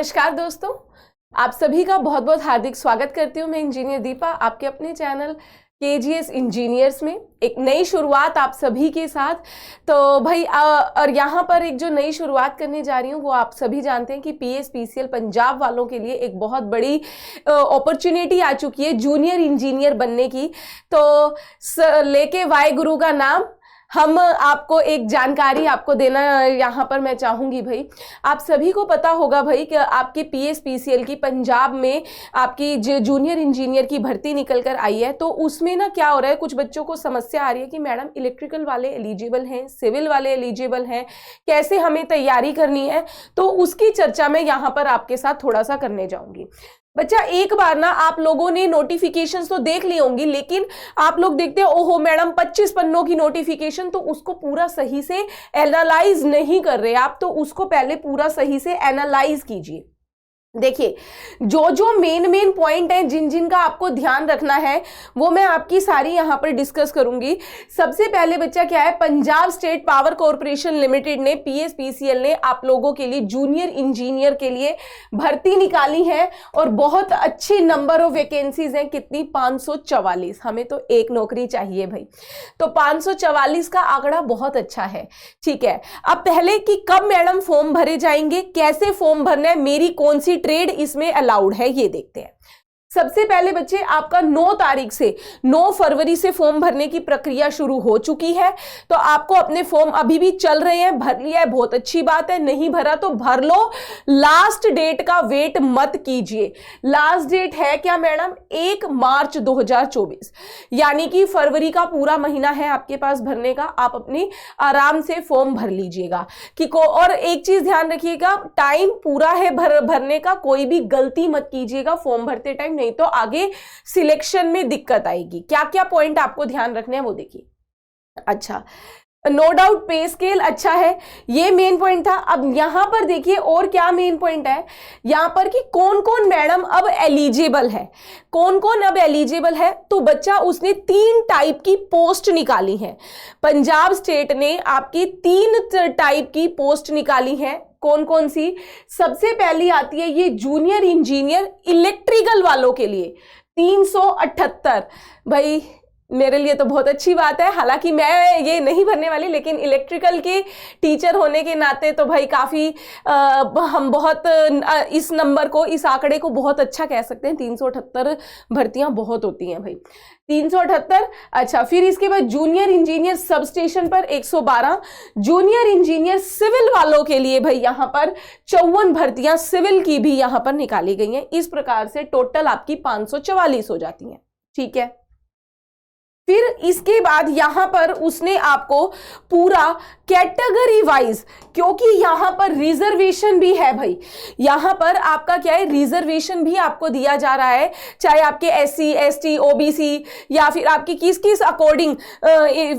नमस्कार दोस्तों, आप सभी का बहुत बहुत हार्दिक स्वागत करती हूँ। मैं इंजीनियर दीपा आपके अपने चैनल केजीएस इंजीनियर्स में एक नई शुरुआत आप सभी के साथ। तो भाई और यहाँ पर एक जो नई शुरुआत करने जा रही हूँ वो आप सभी जानते हैं कि पीएसपीसीएल पंजाब वालों के लिए एक बहुत बड़ी अपॉर्चुनिटी आ चुकी है जूनियर इंजीनियर बनने की। तो लेके वाहे गुरु का नाम हम आपको एक जानकारी आपको देना यहाँ पर मैं चाहूँगी। भाई आप सभी को पता होगा भाई कि आपके पीएसपीसीएल की पंजाब में आपकी जो जूनियर इंजीनियर की भर्ती निकल कर आई है, तो उसमें ना क्या हो रहा है, कुछ बच्चों को समस्या आ रही है कि मैडम इलेक्ट्रिकल वाले एलिजिबल हैं, सिविल वाले एलिजिबल हैं, कैसे हमें तैयारी करनी है। तो उसकी चर्चा मैं यहाँ पर आपके साथ थोड़ा सा करने जाऊँगी। बच्चा एक बार ना आप लोगों ने नोटिफिकेशंस तो देख ली होंगी, लेकिन आप लोग देखते हैं ओहो मैडम 25 पन्नों की नोटिफिकेशन, तो उसको पूरा सही से एनालाइज नहीं कर रहे आप। तो उसको पहले पूरा सही से एनालाइज कीजिए। देखिए जो मेन पॉइंट है जिन जिन का आपको ध्यान रखना है वो मैं आपकी सारी यहाँ पर डिस्कस करूंगी। सबसे पहले बच्चा क्या है, Punjab state power corporation limited ने पीएसपीसीएल ने आप लोगों के लिए जूनियर इंजीनियर के लिए भर्ती निकाली है और बहुत अच्छी नंबर ऑफ वैकेंसीज हैं। कितनी? 544। हमें तो एक नौकरी चाहिए भाई, तो 544 का आंकड़ा बहुत अच्छा है। ठीक है, अब पहले कि कब मैडम फॉर्म भरे जाएंगे, कैसे फॉर्म भरना है, मेरी कौन सी ट्रेड इसमें अलाउड है, ये देखते हैं। सबसे पहले बच्चे आपका 9 तारीख से 9 फरवरी से फॉर्म भरने की प्रक्रिया शुरू हो चुकी है। तो आपको अपने फॉर्म अभी भी चल रहे हैं, भर लिया है, बहुत अच्छी बात है। नहीं भरा तो भर लो, लास्ट डेट का वेट मत कीजिए। लास्ट डेट है क्या मैडम? 1 मार्च 2024, यानी कि फरवरी का पूरा महीना है आपके पास भरने का। आप अपनी आराम से फॉर्म भर लीजिएगा और एक चीज ध्यान रखिएगा, टाइम पूरा है भरने का, कोई भी गलती मत कीजिएगा फॉर्म भरते टाइम, नहीं तो आगे सिलेक्शन में दिक्कत आएगी। क्या क्या पॉइंट आपको ध्यान रखने हैं वो देखिए। अच्छा, नो डाउट पे स्केल अच्छा है, ये मेन पॉइंट था। अब यहां पर देखिए और क्या मेन पॉइंट है यहां पर कि कौन कौन मैडम अब एलिजिबल है, कौन कौन अब एलिजिबल है। तो बच्चा उसने 3 टाइप की पोस्ट निकाली है। पंजाब स्टेट ने आपकी 3 टाइप की पोस्ट निकाली है। कौन कौन सी? सबसे पहली आती है ये जूनियर इंजीनियर इलेक्ट्रिकल वालों के लिए 378। भाई मेरे लिए तो बहुत अच्छी बात है, हालांकि मैं ये नहीं भरने वाली, लेकिन इलेक्ट्रिकल के टीचर होने के नाते तो भाई काफ़ी हम बहुत इस नंबर को, इस आंकड़े को बहुत अच्छा कह सकते हैं। 378 भर्तियां बहुत होती हैं भाई, 378। अच्छा, फिर इसके बाद जूनियर इंजीनियर सब स्टेशन पर 112, जूनियर इंजीनियर सिविल वालों के लिए भाई यहाँ पर 54 भर्तियां सिविल की भी यहाँ पर निकाली गई हैं। इस प्रकार से टोटल आपकी 544 हो जाती हैं। ठीक है, फिर इसके बाद यहां पर उसने आपको पूरा कैटेगरी वाइज, क्योंकि यहां पर रिजर्वेशन भी है भाई, यहां पर आपका क्या है, रिजर्वेशन भी आपको दिया जा रहा है, चाहे आपके एससी एसटी ओबीसी या फिर आपकी किस किस अकॉर्डिंग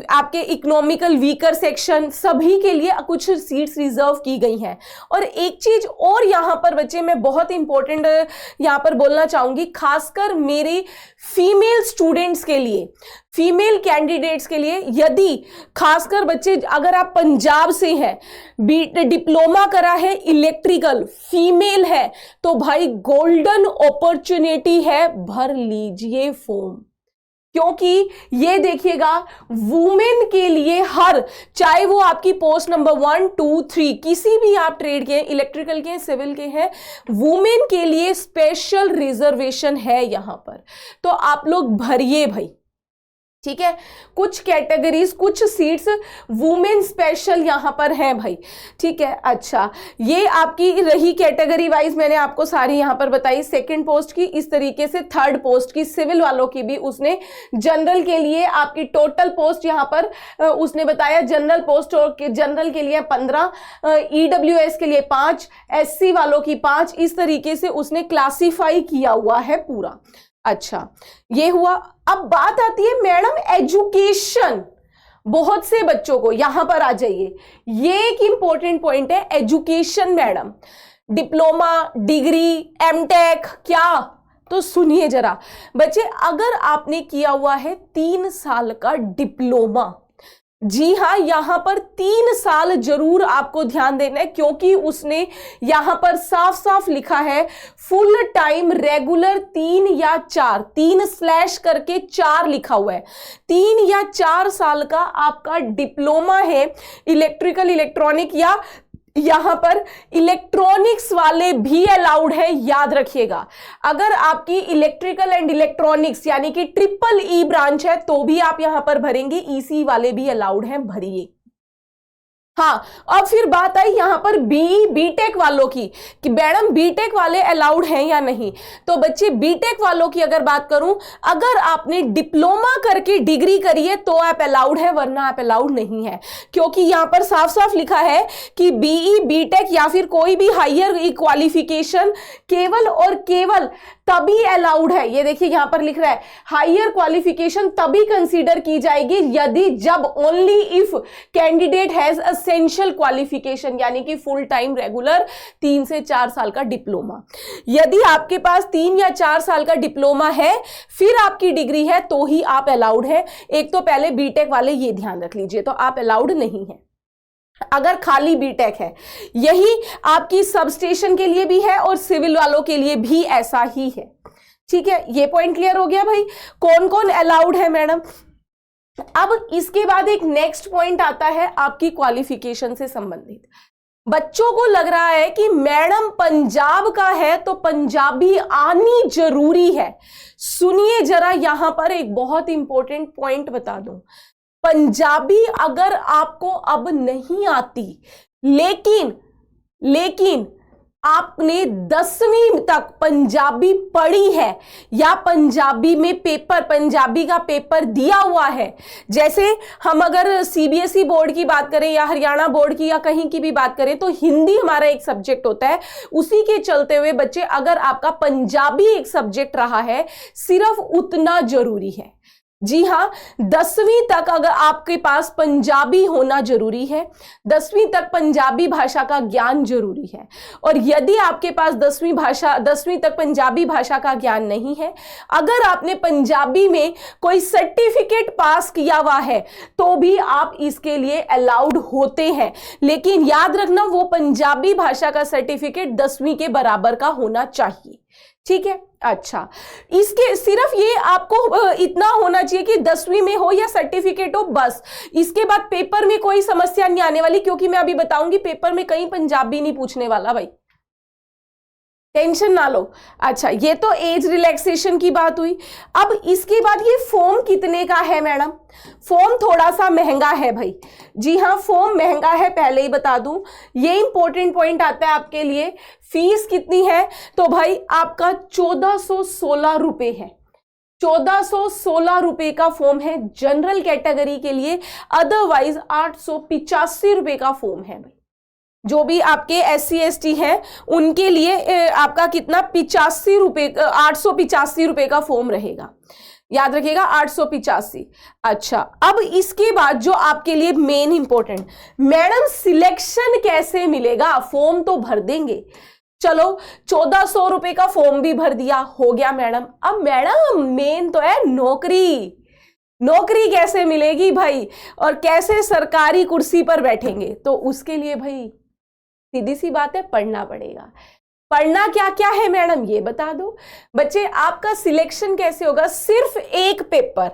आपके इकोनॉमिकल वीकर सेक्शन, सभी के लिए कुछ सीट्स रिजर्व की गई हैं। और एक चीज और यहां पर बच्चे मैं बहुत इंपॉर्टेंट यहां पर बोलना चाहूंगी, खासकर मेरे फीमेल स्टूडेंट्स के लिए, फीमेल कैंडिडेट्स के लिए, यदि खासकर बच्चे अगर आप पंजाब से हैं, डिप्लोमा करा है इलेक्ट्रिकल, फीमेल है, तो भाई गोल्डन अपॉर्चुनिटी है, भर लीजिए फॉर्म। क्योंकि ये देखिएगा वुमेन के लिए हर, चाहे वो आपकी पोस्ट नंबर 1 2 3 किसी भी आप ट्रेड के हैं, इलेक्ट्रिकल के हैं, सिविल के हैं, वुमेन के लिए स्पेशल रिजर्वेशन है यहां पर। तो आप लोग भरिए भाई। ठीक है, कुछ कैटेगरीज, कुछ सीट्स वुमेन स्पेशल यहां पर हैं भाई। ठीक है, अच्छा ये आपकी रही कैटेगरी वाइज, मैंने आपको सारी यहां पर बताई। सेकंड पोस्ट की इस तरीके से, थर्ड पोस्ट की सिविल वालों की भी उसने, जनरल के लिए आपकी टोटल पोस्ट यहां पर उसने बताया, जनरल पोस्ट और जनरल के लिए 15, ईडब्ल्यूएस के लिए 5, एससी वालों की 5, इस तरीके से उसने क्लासीफाई किया हुआ है पूरा। अच्छा, ये हुआ। अब बात आती है मैडम एजुकेशन, बहुत से बच्चों को यहां पर आ जाइए, ये एक इंपॉर्टेंट पॉइंट है education madam, diploma, degree, MTech, क्या? तो सुनिए जरा बच्चे, अगर आपने किया हुआ है 3 साल का डिप्लोमा, जी हाँ, यहां पर 3 साल जरूर आपको ध्यान देना है, क्योंकि उसने यहां पर साफ साफ लिखा है फुल टाइम रेगुलर 3 या 4, 3 स्लैश करके 4 लिखा हुआ है। 3 या 4 साल का आपका डिप्लोमा है इलेक्ट्रिकल इलेक्ट्रॉनिक, या यहां पर इलेक्ट्रॉनिक्स वाले भी अलाउड है, याद रखिएगा। अगर आपकी इलेक्ट्रिकल एंड इलेक्ट्रॉनिक्स यानी कि ट्रिपल ई ब्रांच है तो भी आप यहां पर भरेंगे, ईसी वाले भी अलाउड हैं, भरिए। हाँ, अब फिर बात आई यहां पर बीटेक वालों की कि मैडम बीटेक वाले अलाउड हैं या नहीं। तो बच्चे बीटेक वालों की अगर बात करूं, अगर आपने डिप्लोमा करके डिग्री करी है तो आप अलाउड है, वरना आप अलाउड नहीं है, क्योंकि यहां पर साफ साफ लिखा है कि बीई बीटेक या फिर कोई भी हायर क्वालिफिकेशन केवल और केवल तभी अलाउड है। ये देखिए यहां पर लिख रहा है हायर क्वालिफिकेशन तभी कंसीडर की जाएगी यदि, जब, only if candidate has essential qualification, यानी कि फुल टाइम रेगुलर 3 से 4 साल का डिप्लोमा। यदि आपके पास 3 या 4 साल का डिप्लोमा है फिर आपकी डिग्री है तो ही आप अलाउड है। एक तो पहले बीटेक वाले ये ध्यान रख लीजिए, तो आप अलाउड नहीं है अगर खाली बीटेक है। यही आपकी सबस्टेशन के लिए भी है और सिविल वालों के लिए भी ऐसा ही है। ठीक है, ये पॉइंट क्लियर हो गया भाई, कौन कौन अलाउड है मैडम। अब इसके बाद एक नेक्स्ट पॉइंट आता है आपकी क्वालिफिकेशन से संबंधित। बच्चों को लग रहा है कि मैडम पंजाब का है तो पंजाबी आनी जरूरी है। सुनिए जरा, यहां पर एक बहुत इंपॉर्टेंट पॉइंट बता दूं। पंजाबी अगर आपको अब नहीं आती, लेकिन आपने 10वीं तक पंजाबी पढ़ी है या पंजाबी में पंजाबी का पेपर दिया हुआ है, जैसे हम अगर सीबीएसई बोर्ड की बात करें या हरियाणा बोर्ड की या कहीं की भी बात करें तो हिंदी हमारा एक सब्जेक्ट होता है। उसी के चलते हुए बच्चे, अगर आपका पंजाबी एक सब्जेक्ट रहा है सिर्फ उतना जरूरी है। जी हाँ, 10वीं तक अगर आपके पास पंजाबी होना जरूरी है, 10वीं तक पंजाबी भाषा का ज्ञान जरूरी है। और यदि आपके पास 10वीं तक पंजाबी भाषा का ज्ञान नहीं है, अगर आपने पंजाबी में कोई सर्टिफिकेट पास किया हुआ है तो भी आप इसके लिए अलाउड होते हैं, लेकिन याद रखना वो पंजाबी भाषा का सर्टिफिकेट 10वीं के बराबर का होना चाहिए। ठीक है, अच्छा, इसके सिर्फ ये आपको इतना होना चाहिए कि 10वीं में हो या सर्टिफिकेट हो, बस। इसके बाद पेपर में कोई समस्या नहीं आने वाली, क्योंकि मैं अभी बताऊंगी पेपर में कहीं पंजाबी नहीं पूछने वाला भाई, टेंशन ना लो। अच्छा, ये तो एज रिलैक्सेशन की बात हुई। अब इसके बाद ये फॉर्म कितने का है मैडम। फॉर्म थोड़ा सा महंगा है भाई। जी हाँ, फॉर्म महंगा है, पहले ही बता दूं, ये इंपॉर्टेंट पॉइंट आता है आपके लिए। फीस कितनी है तो भाई आपका 1416 रुपए है। 1416 रुपए का फॉर्म है जनरल कैटेगरी के लिए, अदरवाइज 885 रुपए का फॉर्म है भाई। जो भी आपके SC ST हैं उनके लिए आपका कितना 85 रुपए 885 रुपए का फॉर्म रहेगा, याद रखिएगा 885। अच्छा, अब इसके बाद जो आपके लिए मेन इंपॉर्टेंट, मैडम सिलेक्शन कैसे मिलेगा। फॉर्म तो भर देंगे, चलो 1400 रुपए का फॉर्म भी भर दिया, हो गया मैडम। अब मैडम मेन तो है नौकरी। नौकरी कैसे मिलेगी भाई, और कैसे सरकारी कुर्सी पर बैठेंगे, तो उसके लिए भाई सीधी सी बात है, पढ़ना पड़ेगा। पढ़ना क्या क्या है मैडम ये बता दो। बच्चे, आपका सिलेक्शन कैसे होगा, सिर्फ एक पेपर,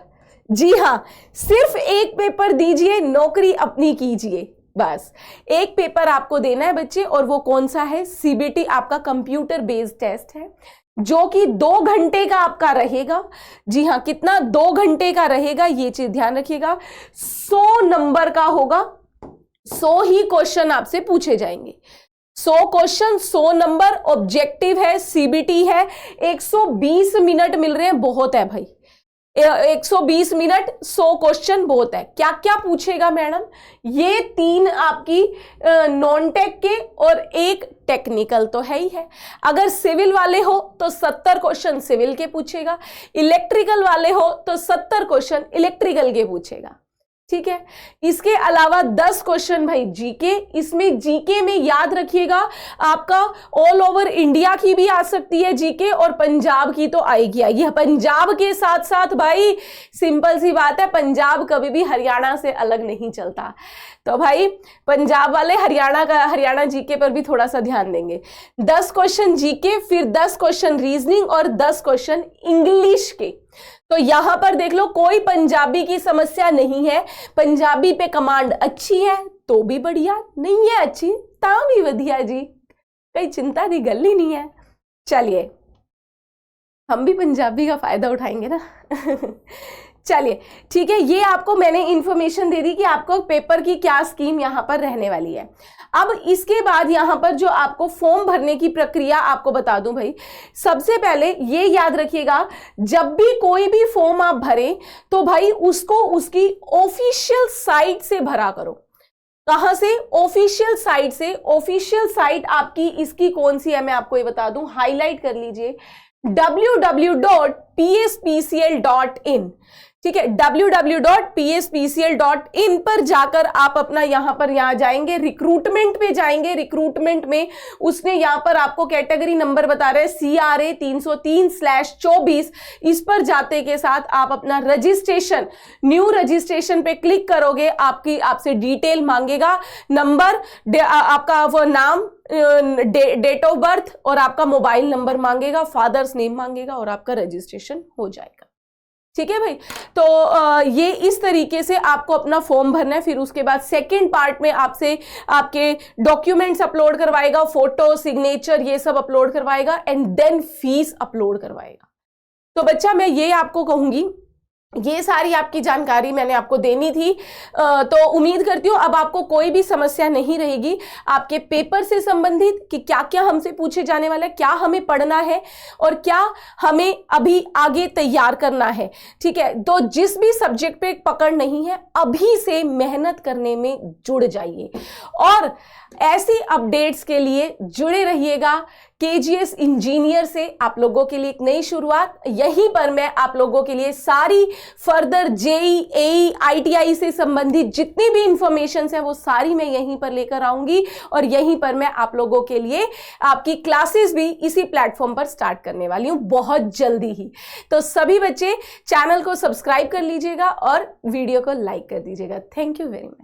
जी हाँ सिर्फ एक पेपर दीजिए, नौकरी अपनी कीजिए, बस एक पेपर आपको देना है बच्चे। और वो कौन सा है, CBT आपका कंप्यूटर बेस्ड टेस्ट है, जो कि 2 घंटे का आपका रहेगा। जी हाँ, कितना, 2 घंटे का रहेगा, ये चीज ध्यान रखिएगा। 100 नंबर का होगा, 100 ही क्वेश्चन आपसे पूछे जाएंगे। 100 क्वेश्चन, 100 नंबर, ऑब्जेक्टिव है, CBT है। 120 मिनट मिल रहे हैं, बहुत है भाई। 120 मिनट 100 क्वेश्चन बहुत है। क्या क्या पूछेगा मैडम, ये 3 आपकी नॉन टेक के और 1 टेक्निकल तो है ही है। अगर सिविल वाले हो तो 70 क्वेश्चन सिविल के पूछेगा, इलेक्ट्रिकल वाले हो तो 70 क्वेश्चन इलेक्ट्रिकल के पूछेगा। ठीक है। इसके अलावा 10 क्वेश्चन भाई जीके, इसमें जीके में याद रखिएगा आपका ऑल ओवर इंडिया की भी आ सकती है जीके, और पंजाब की तो आएगी आएगी। पंजाब के साथ साथ भाई सिंपल सी बात है, पंजाब कभी भी हरियाणा से अलग नहीं चलता, तो भाई पंजाब वाले हरियाणा जीके पर भी थोड़ा सा ध्यान देंगे। 10 क्वेश्चन जीके, फिर 10 क्वेश्चन रीजनिंग और 10 क्वेश्चन इंग्लिश के। तो यहां पर देख लो, कोई पंजाबी की समस्या नहीं है। पंजाबी पे कमांड अच्छी है तो भी बढ़िया, नहीं है अच्छी ता भी बढ़िया जी, कोई चिंता की गल ही नहीं है। चलिए हम भी पंजाबी का फायदा उठाएंगे ना चलिए ठीक है, ये आपको मैंने इंफॉर्मेशन दे दी कि आपको पेपर की क्या स्कीम यहां पर रहने वाली है। अब इसके बाद यहां पर जो आपको फॉर्म भरने की प्रक्रिया आपको बता दूं भाई, सबसे पहले ये याद रखिएगा, जब भी कोई भी फॉर्म आप भरें तो भाई उसको उसकी ऑफिशियल साइट से भरा करो। कहां से? ऑफिशियल साइट से। ऑफिशियल साइट आपकी इसकी कौन सी है मैं आपको ये बता दूं, हाईलाइट कर लीजिए, www.pspcl.in, ठीक है, www.pspcl.in पर जाकर आप अपना यहां जाएंगे, रिक्रूटमेंट पे जाएंगे। रिक्रूटमेंट में उसने यहां पर आपको कैटेगरी नंबर बता रहे हैं CRA 303/24, इस पर जाते के साथ आप अपना रजिस्ट्रेशन, न्यू रजिस्ट्रेशन पे क्लिक करोगे, आपसे डिटेल मांगेगा, नंबर, आपका वो नाम, डेट ऑफ बर्थ और आपका मोबाइल नंबर मांगेगा, फादर्स नेम मांगेगा और आपका रजिस्ट्रेशन हो जाएगा। ठीक है भाई, तो ये इस तरीके से आपको अपना फॉर्म भरना है। फिर उसके बाद सेकंड पार्ट में आपसे आपके डॉक्यूमेंट्स अपलोड करवाएगा, फोटो, सिग्नेचर, ये सब अपलोड करवाएगा, एंड देन फीस अपलोड करवाएगा। तो बच्चा मैं ये आपको कहूंगी, ये सारी आपकी जानकारी मैंने आपको देनी थी, तो उम्मीद करती हूँ अब आपको कोई भी समस्या नहीं रहेगी आपके पेपर से संबंधित कि क्या क्या हमसे पूछे जाने वाला है, क्या हमें पढ़ना है और क्या हमें अभी आगे तैयार करना है। ठीक है, तो जिस भी सब्जेक्ट पे पकड़ नहीं है, अभी से मेहनत करने में जुड़ जाइए और ऐसी अपडेट्स के लिए जुड़े रहिएगा। KGS इंजीनियर से आप लोगों के लिए एक नई शुरुआत, यहीं पर मैं आप लोगों के लिए सारी फर्दर JEE, AE, ITI से संबंधित जितनी भी इंफॉर्मेशन है वो सारी मैं यहीं पर लेकर आऊंगी, और यहीं पर मैं आप लोगों के लिए आपकी क्लासेस भी इसी प्लेटफॉर्म पर स्टार्ट करने वाली हूं बहुत जल्दी ही। तो सभी बच्चे चैनल को सब्सक्राइब कर लीजिएगा और वीडियो को लाइक कर दीजिएगा। Thank you very much.